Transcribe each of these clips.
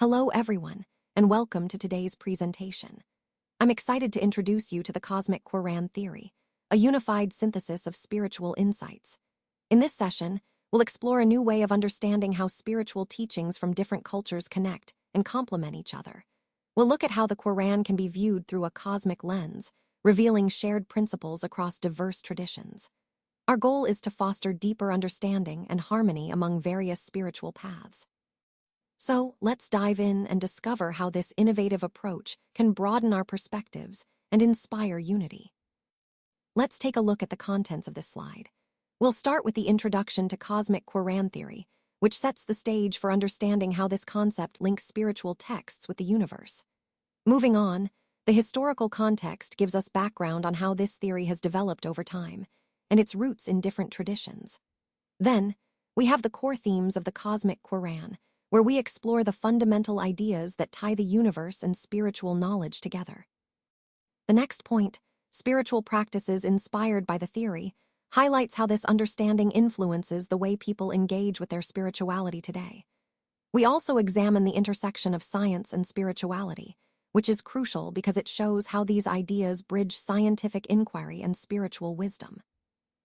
Hello, everyone, and welcome to today's presentation. I'm excited to introduce you to the cosmic Quran theory, a unified synthesis of spiritual insights. In this session, we'll explore a new way of understanding how spiritual teachings from different cultures connect and complement each other. We'll look at how the Quran can be viewed through a cosmic lens, revealing shared principles across diverse traditions. Our goal is to foster deeper understanding and harmony among various spiritual paths. So, let's dive in and discover how this innovative approach can broaden our perspectives and inspire unity. Let's take a look at the contents of this slide. We'll start with the introduction to cosmic Quran theory, which sets the stage for understanding how this concept links spiritual texts with the universe. Moving on, the historical context gives us background on how this theory has developed over time and its roots in different traditions. Then, we have the core themes of the cosmic Quran, where we explore the fundamental ideas that tie the universe and spiritual knowledge together. The next point, spiritual practices inspired by the theory, highlights how this understanding influences the way people engage with their spirituality today. We also examine the intersection of science and spirituality, which is crucial because it shows how these ideas bridge scientific inquiry and spiritual wisdom.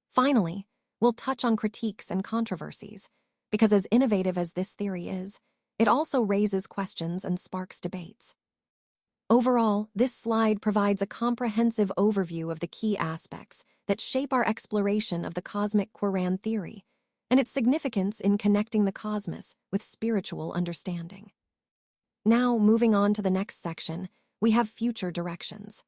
Finally, we'll touch on critiques and controversies, because as innovative as this theory is, it also raises questions and sparks debates. Overall, this slide provides a comprehensive overview of the key aspects that shape our exploration of the cosmic Quran theory and its significance in connecting the cosmos with spiritual understanding. Now, moving on to the next section, we have future directions.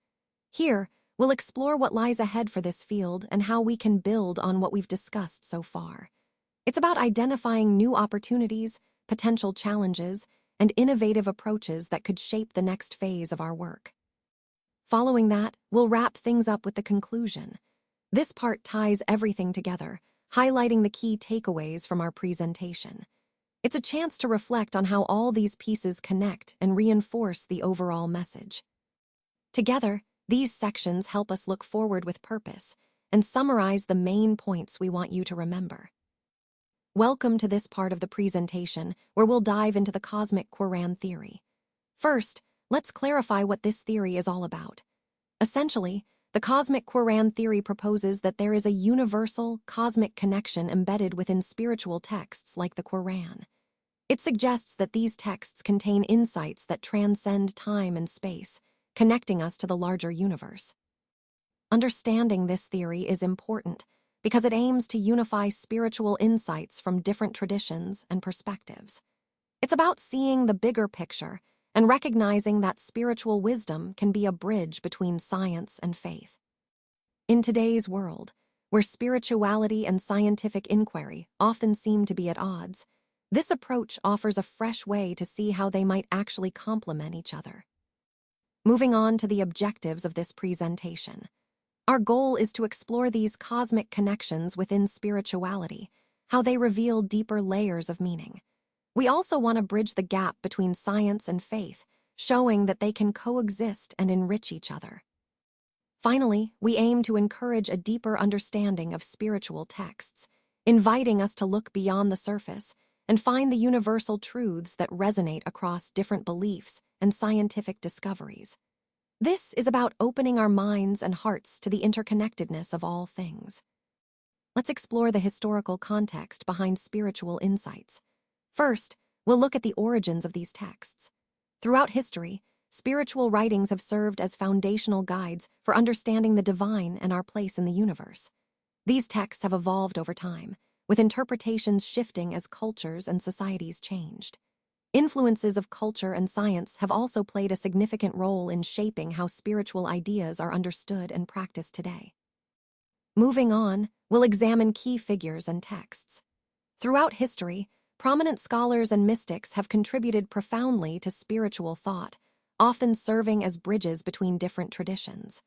Here, we'll explore what lies ahead for this field and how we can build on what we've discussed so far. It's about identifying new opportunities, potential challenges, and innovative approaches that could shape the next phase of our work. Following that, we'll wrap things up with the conclusion. This part ties everything together, highlighting the key takeaways from our presentation. It's a chance to reflect on how all these pieces connect and reinforce the overall message. Together, these sections help us look forward with purpose and summarize the main points we want you to remember. Welcome to this part of the presentation where we'll dive into the cosmic Quran theory. First, let's clarify what this theory is all about. Essentially, the cosmic Quran theory proposes that there is a universal, cosmic connection embedded within spiritual texts like the Quran. It suggests that these texts contain insights that transcend time and space, connecting us to the larger universe. Understanding this theory is important because it aims to unify spiritual insights from different traditions and perspectives. It's about seeing the bigger picture and recognizing that spiritual wisdom can be a bridge between science and faith. In today's world, where spirituality and scientific inquiry often seem to be at odds, this approach offers a fresh way to see how they might actually complement each other. Moving on to the objectives of this presentation. Our goal is to explore these cosmic connections within spirituality, how they reveal deeper layers of meaning. We also want to bridge the gap between science and faith, showing that they can coexist and enrich each other. Finally, we aim to encourage a deeper understanding of spiritual texts, inviting us to look beyond the surface and find the universal truths that resonate across different beliefs and scientific discoveries. This is about opening our minds and hearts to the interconnectedness of all things. Let's explore the historical context behind spiritual insights. First, we'll look at the origins of these texts. Throughout history, spiritual writings have served as foundational guides for understanding the divine and our place in the universe. These texts have evolved over time, with interpretations shifting as cultures and societies changed. Influences of culture and science have also played a significant role in shaping how spiritual ideas are understood and practiced today. Moving on, we'll examine key figures and texts. Throughout history, prominent scholars and mystics have contributed profoundly to spiritual thought, often serving as bridges between different traditions.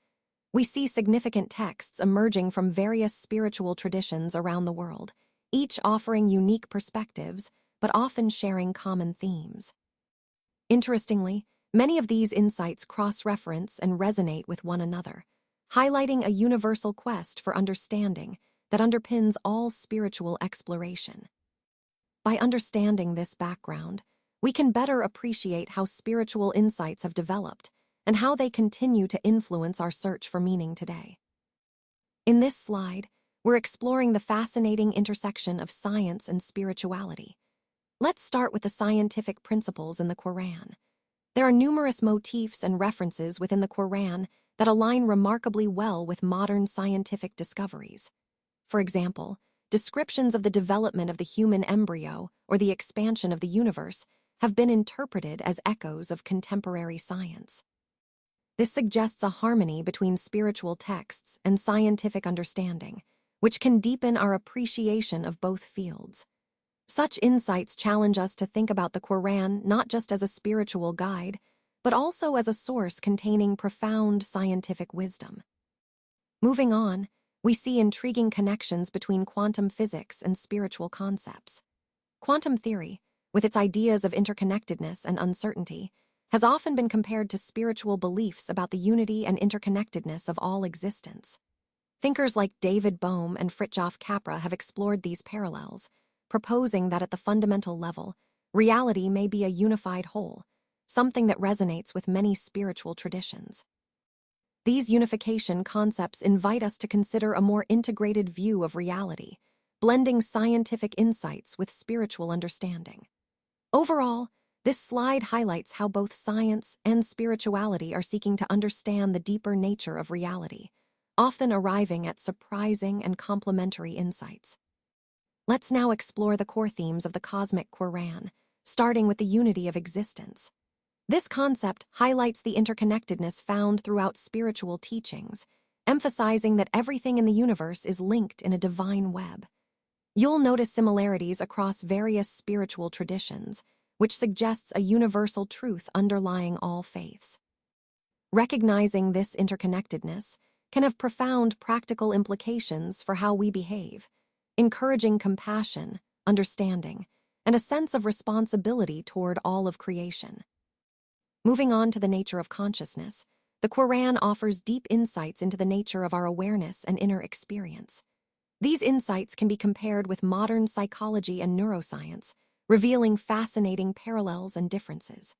We see significant texts emerging from various spiritual traditions around the world, each offering unique perspectives, but often sharing common themes. Interestingly, many of these insights cross-reference and resonate with one another, highlighting a universal quest for understanding that underpins all spiritual exploration. By understanding this background, we can better appreciate how spiritual insights have developed and how they continue to influence our search for meaning today. In this slide, we're exploring the fascinating intersection of science and spirituality. Let's start with the scientific principles in the Quran. There are numerous motifs and references within the Quran that align remarkably well with modern scientific discoveries. For example, descriptions of the development of the human embryo or the expansion of the universe have been interpreted as echoes of contemporary science. This suggests a harmony between spiritual texts and scientific understanding, which can deepen our appreciation of both fields. Such insights challenge us to think about the Quran not just as a spiritual guide, but also as a source containing profound scientific wisdom. Moving on, we see intriguing connections between quantum physics and spiritual concepts. Quantum theory, with its ideas of interconnectedness and uncertainty, has often been compared to spiritual beliefs about the unity and interconnectedness of all existence. Thinkers like David Bohm and Fritjof Capra have explored these parallels, proposing that at the fundamental level, reality may be a unified whole, something that resonates with many spiritual traditions. These unification concepts invite us to consider a more integrated view of reality, blending scientific insights with spiritual understanding. Overall, this slide highlights how both science and spirituality are seeking to understand the deeper nature of reality, often arriving at surprising and complementary insights. Let's now explore the core themes of the cosmic Quran, starting with the unity of existence. This concept highlights the interconnectedness found throughout spiritual teachings, emphasizing that everything in the universe is linked in a divine web. You'll notice similarities across various spiritual traditions, which suggests a universal truth underlying all faiths. Recognizing this interconnectedness can have profound practical implications for how we behave, encouraging compassion, understanding, and a sense of responsibility toward all of creation. Moving on to the nature of consciousness, the Quran offers deep insights into the nature of our awareness and inner experience. These insights can be compared with modern psychology and neuroscience, revealing fascinating parallels and differences.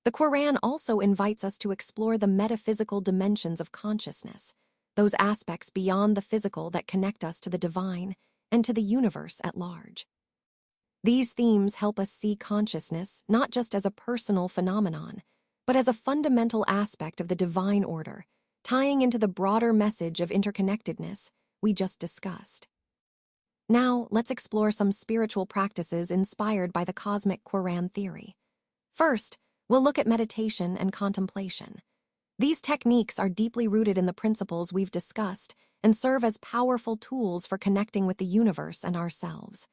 The Quran also invites us to explore the metaphysical dimensions of consciousness, those aspects beyond the physical that connect us to the divine and to the universe at large. These themes help us see consciousness not just as a personal phenomenon, but as a fundamental aspect of the divine order, tying into the broader message of interconnectedness we just discussed. Now, let's explore some spiritual practices inspired by the cosmic Quran theory. First, we'll look at meditation and contemplation. These techniques are deeply rooted in the principles we've discussed and serve as powerful tools for connecting with the universe and ourselves.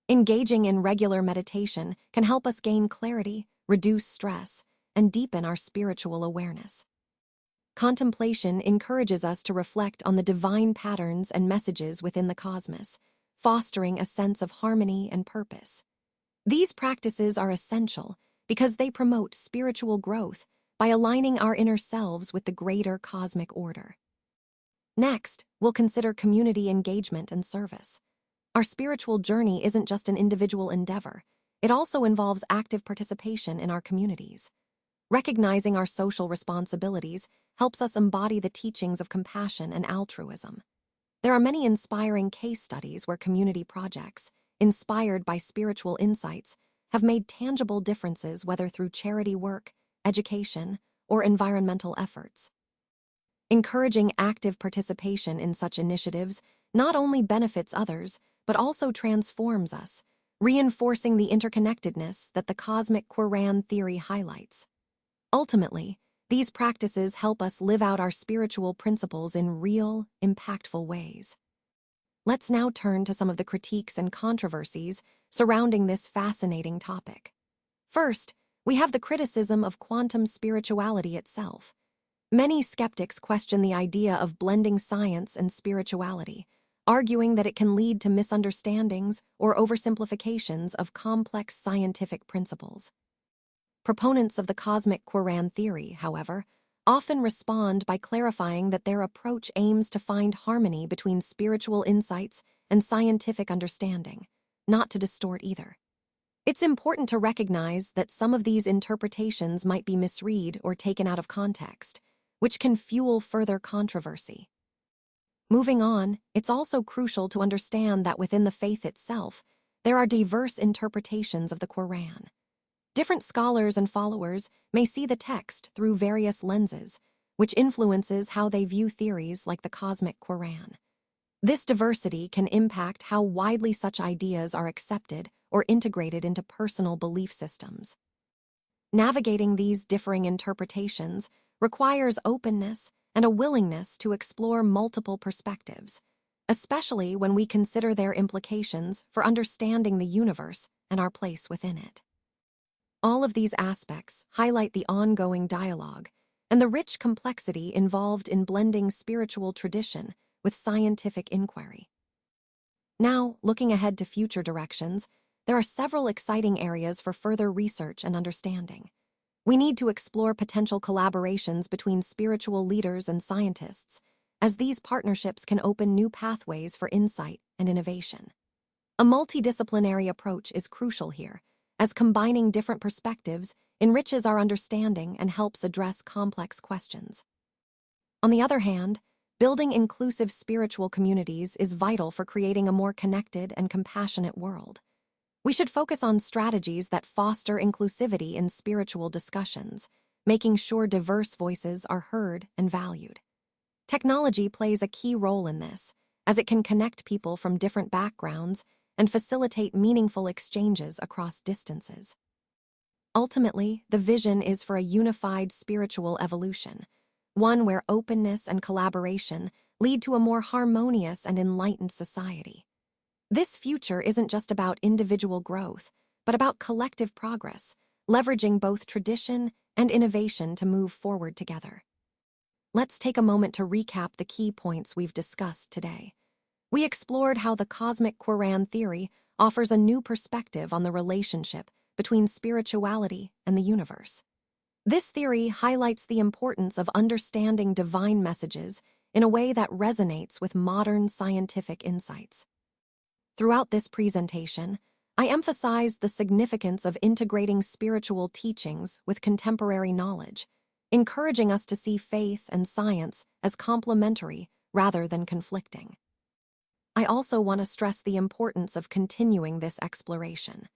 Engaging in regular meditation can help us gain clarity, reduce stress, and deepen our spiritual awareness. Contemplation encourages us to reflect on the divine patterns and messages within the cosmos, fostering a sense of harmony and purpose. These practices are essential because they promote spiritual growth by aligning our inner selves with the greater cosmic order. Next, we'll consider community engagement and service. Our spiritual journey isn't just an individual endeavor, it also involves active participation in our communities. Recognizing our social responsibilities helps us embody the teachings of compassion and altruism. There are many inspiring case studies where community projects, inspired by spiritual insights, have made tangible differences whether through charity work, education, or environmental efforts. Encouraging active participation in such initiatives not only benefits others, but also transforms us, reinforcing the interconnectedness that the cosmic Quran theory highlights. Ultimately, these practices help us live out our spiritual principles in real, impactful ways. Let's now turn to some of the critiques and controversies surrounding this fascinating topic. First, we have the criticism of quantum spirituality itself. Many skeptics question the idea of blending science and spirituality, arguing that it can lead to misunderstandings or oversimplifications of complex scientific principles. Proponents of the cosmic Quran theory, however, often respond by clarifying that their approach aims to find harmony between spiritual insights and scientific understanding, not to distort either. It's important to recognize that some of these interpretations might be misread or taken out of context, which can fuel further controversy. Moving on, it's also crucial to understand that within the faith itself, there are diverse interpretations of the Quran. Different scholars and followers may see the text through various lenses, which influences how they view theories like the cosmic Quran. This diversity can impact how widely such ideas are accepted or integrated into personal belief systems. Navigating these differing interpretations requires openness and a willingness to explore multiple perspectives, especially when we consider their implications for understanding the universe and our place within it. All of these aspects highlight the ongoing dialogue and the rich complexity involved in blending spiritual tradition with scientific inquiry. Now, looking ahead to future directions, there are several exciting areas for further research and understanding. We need to explore potential collaborations between spiritual leaders and scientists, as these partnerships can open new pathways for insight and innovation. A multidisciplinary approach is crucial here, as combining different perspectives enriches our understanding and helps address complex questions. On the other hand, building inclusive spiritual communities is vital for creating a more connected and compassionate world. We should focus on strategies that foster inclusivity in spiritual discussions, making sure diverse voices are heard and valued. Technology plays a key role in this, as it can connect people from different backgrounds and facilitate meaningful exchanges across distances. Ultimately, the vision is for a unified spiritual evolution, one where openness and collaboration lead to a more harmonious and enlightened society. This future isn't just about individual growth, but about collective progress, leveraging both tradition and innovation to move forward together. Let's take a moment to recap the key points we've discussed today. We explored how the cosmic Quran theory offers a new perspective on the relationship between spirituality and the universe. This theory highlights the importance of understanding divine messages in a way that resonates with modern scientific insights. Throughout this presentation, I emphasized the significance of integrating spiritual teachings with contemporary knowledge, encouraging us to see faith and science as complementary rather than conflicting. I also want to stress the importance of continuing this exploration.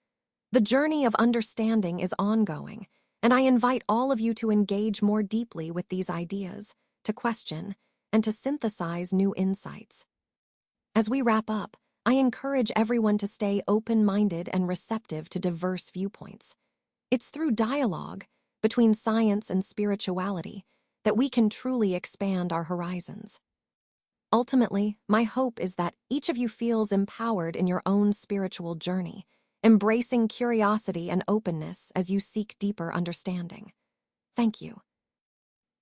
The journey of understanding is ongoing, and I invite all of you to engage more deeply with these ideas, to question, and to synthesize new insights. As we wrap up, I encourage everyone to stay open-minded and receptive to diverse viewpoints. It's through dialogue between science and spirituality that we can truly expand our horizons. Ultimately, my hope is that each of you feels empowered in your own spiritual journey, embracing curiosity and openness as you seek deeper understanding. Thank you.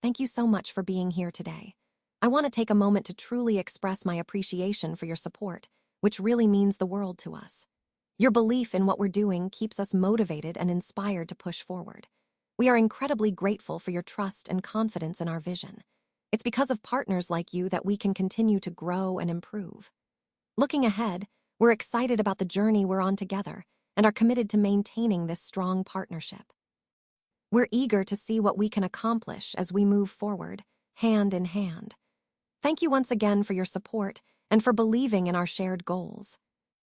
Thank you so much for being here today. I want to take a moment to truly express my appreciation for your support, which really means the world to us. Your belief in what we're doing keeps us motivated and inspired to push forward. We are incredibly grateful for your trust and confidence in our vision. It's because of partners like you that we can continue to grow and improve. Looking ahead, we're excited about the journey we're on together and are committed to maintaining this strong partnership. We're eager to see what we can accomplish as we move forward, hand in hand. Thank you once again for your support and for believing in our shared goals.